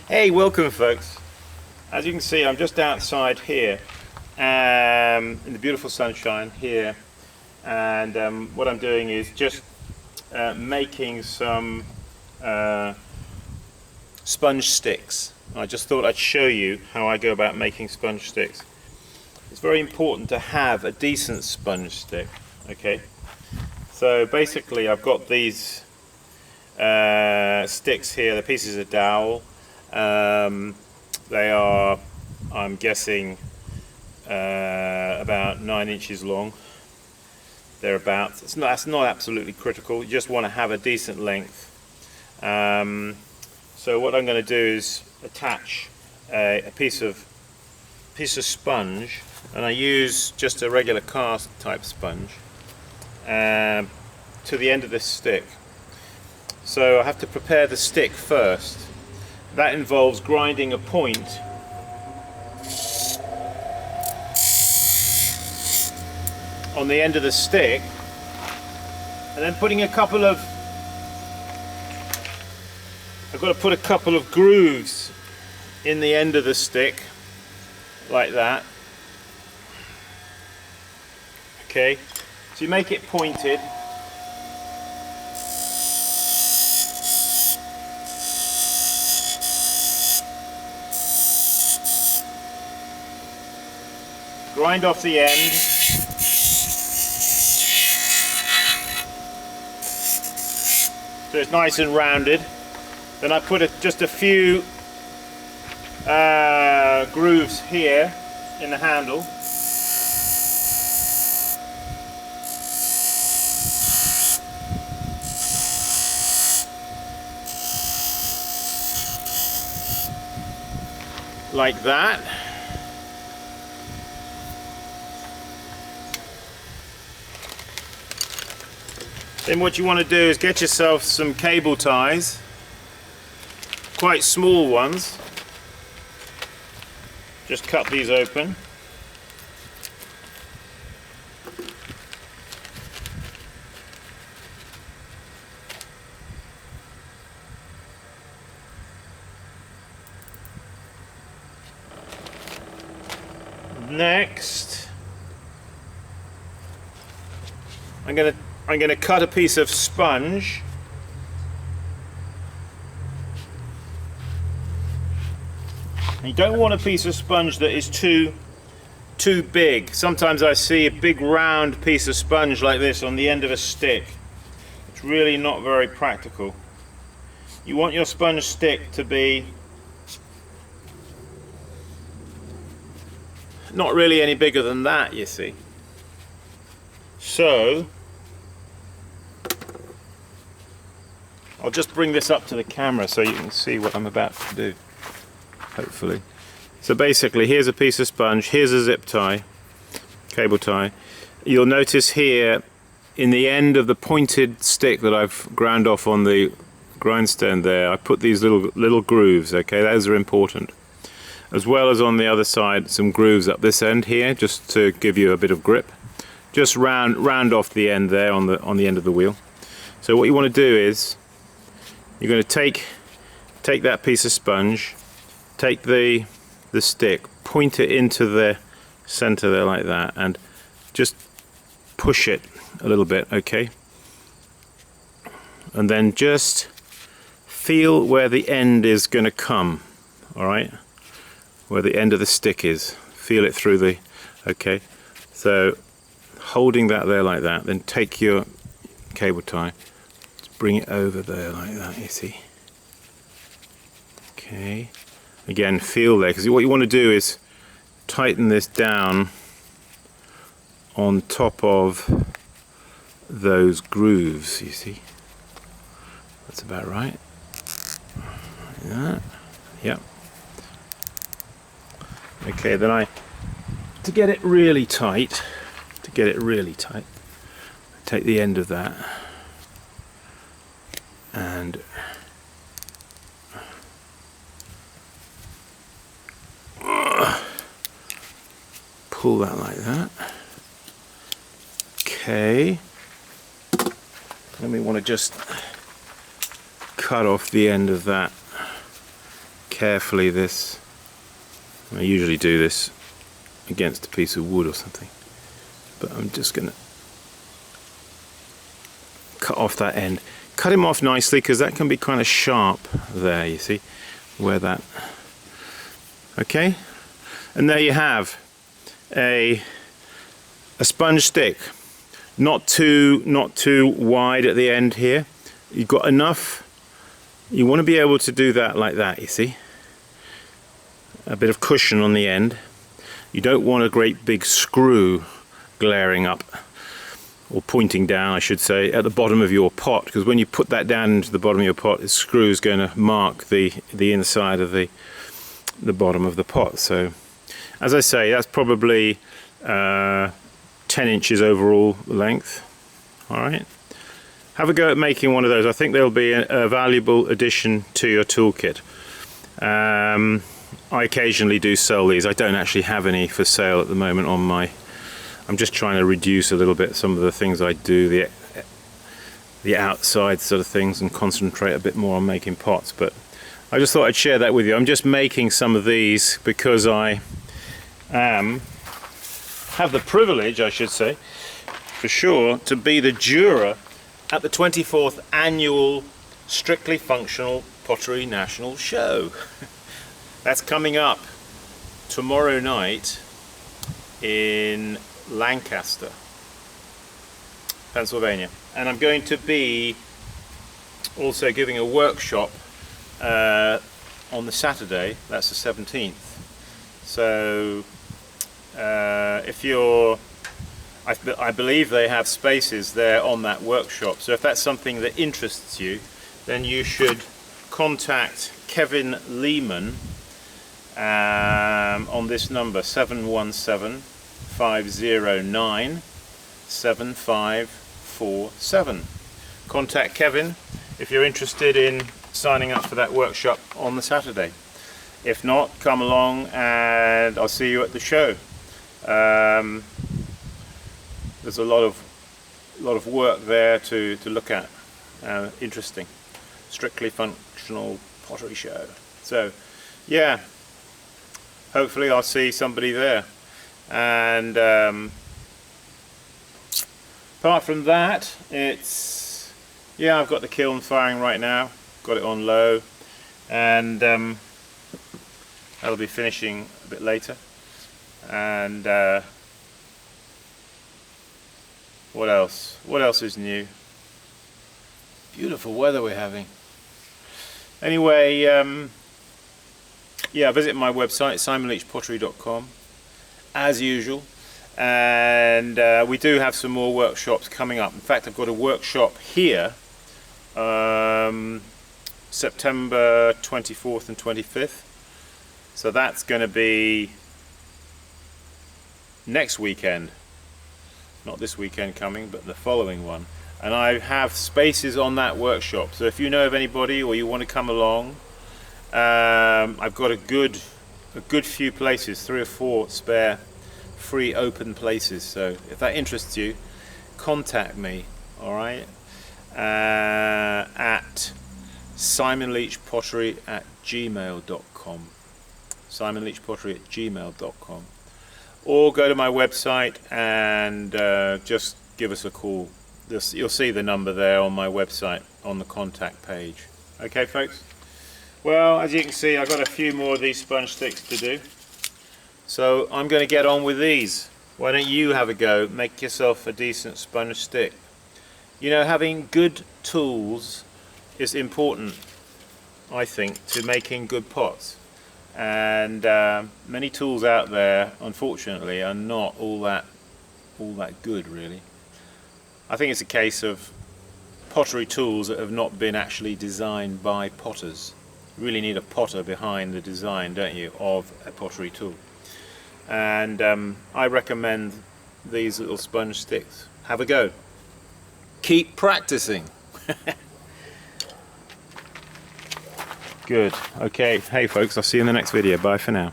Hey, welcome folks. As you can see, I'm just outside here in the beautiful sunshine here, and what I'm doing is just making some sponge sticks. I just thought I'd show you how I go about making sponge sticks. It's very important to have a decent sponge stick. Okay, so basically I've got these sticks here, the pieces of dowel. They are, I'm guessing, about 9 inches long. Thereabouts. That's not absolutely critical. You just want to have a decent length. So what I'm going to do is attach a piece of sponge, and I use just a regular cast type sponge to the end of this stick. So I have to prepare the stick first. That involves grinding a point on the end of the stick, and then putting a couple of, I've got to put a couple of grooves in the end of the stick, like that. Okay, so you make it pointed. Grind off the end. So it's nice and rounded. Then I put just a few grooves here in the handle. Like that. Then what you want to do is get yourself some cable ties, quite small ones. Just cut these open. Next, I'm going to cut a piece of sponge. You don't want a piece of sponge that is too big. Sometimes I see a big round piece of sponge like this on the end of a stick. It's really not very practical. You want your sponge stick to be not really any bigger than that, you see. So I'll just bring this up to the camera so you can see what I'm about to do, hopefully. So basically, here's a piece of sponge, here's a zip tie, cable tie. You'll notice here in the end of the pointed stick that I've ground off on the grindstone there, I put these little grooves. Okay, those are important. As well as on the other side, some grooves up this end here, just to give you a bit of grip. Just round off the end there on the end of the wheel. So what you want to do is you're going to take that piece of sponge, take the stick, point it into the center there like that, and just push it a little bit, okay? And then just feel where the end is going to come, all right? Where the end of the stick is. Feel it through the, okay? So holding that there like that, then take your cable tie, bring it over there like that, you see. Okay, again, feel there, because what you want to do is tighten this down on top of those grooves, you see. That's about right. Like that. Yep. Okay, then to get it really tight, take the end of that and pull that like that. Okay, then we want to just cut off the end of that carefully this. I usually do this against a piece of wood or something, but I'm just going to cut off that end. Cut him off nicely, because that can be kind of sharp there, you see, where that... Okay, and there you have a sponge stick. Not too wide at the end here. You've got enough. You want to be able to do that like that, you see. A bit of cushion on the end. You don't want a great big screw glaring up, or pointing down, I should say, at the bottom of your pot, because when you put that down into the bottom of your pot, the screw is going to mark the inside of the bottom of the pot. So, as I say, that's probably 10 inches overall length. All right. Have a go at making one of those. I think they'll be a valuable addition to your toolkit. I occasionally do sell these. I don't actually have any for sale at the moment on my... I'm just trying to reduce a little bit some of the things I do, the outside sort of things, and concentrate a bit more on making pots. But I just thought I'd share that with you. I'm just making some of these because I have the privilege, I should say, for sure, to be the juror at the 24th annual Strictly Functional Pottery National Show. That's coming up tomorrow night in Lancaster, Pennsylvania, and I'm going to be also giving a workshop on the Saturday. That's the 17th. So if you're, I believe they have spaces there on that workshop, so if that's something that interests you, then you should contact Kevin Lehman on this number, 717-509-7547. Contact Kevin if you're interested in signing up for that workshop on the Saturday. If not, come along and I'll see you at the show. There's a lot of work there to look at. Interesting. Strictly Functional Pottery Show. So yeah, hopefully I'll see somebody there. And apart from that, it's, yeah, I've got the kiln firing right now, got it on low, and that'll be finishing a bit later. And what else is new? Beautiful weather we're having. Anyway, yeah, visit my website, simonleachpottery.com, as usual. And we do have some more workshops coming up. In fact, I've got a workshop here, September 24th and 25th. So that's going to be next weekend. Not this weekend coming, but the following one. And I have spaces on that workshop. So if you know of anybody or you want to come along, I've got a good few places, 3 or 4 spare free open places. So if that interests you, contact me, alright, at simonleachpottery@gmail.com, simonleachpottery@gmail.com, or go to my website and just give us a call. You'll see the number there on my website on the contact page. Okay folks, well, as you can see, I've got a few more of these sponge sticks to do, so I'm going to get on with these. Why don't you have a go, make yourself a decent sponge stick. You know, having good tools is important, I think, to making good pots. And many tools out there, unfortunately, are not all that good, really. I think it's a case of pottery tools that have not been actually designed by potters. You really need a potter behind the design, don't you, of a pottery tool. And I recommend these little sponge sticks. Have a go. Keep practicing. Good. Okay. Hey folks, I'll see you in the next video. Bye for now.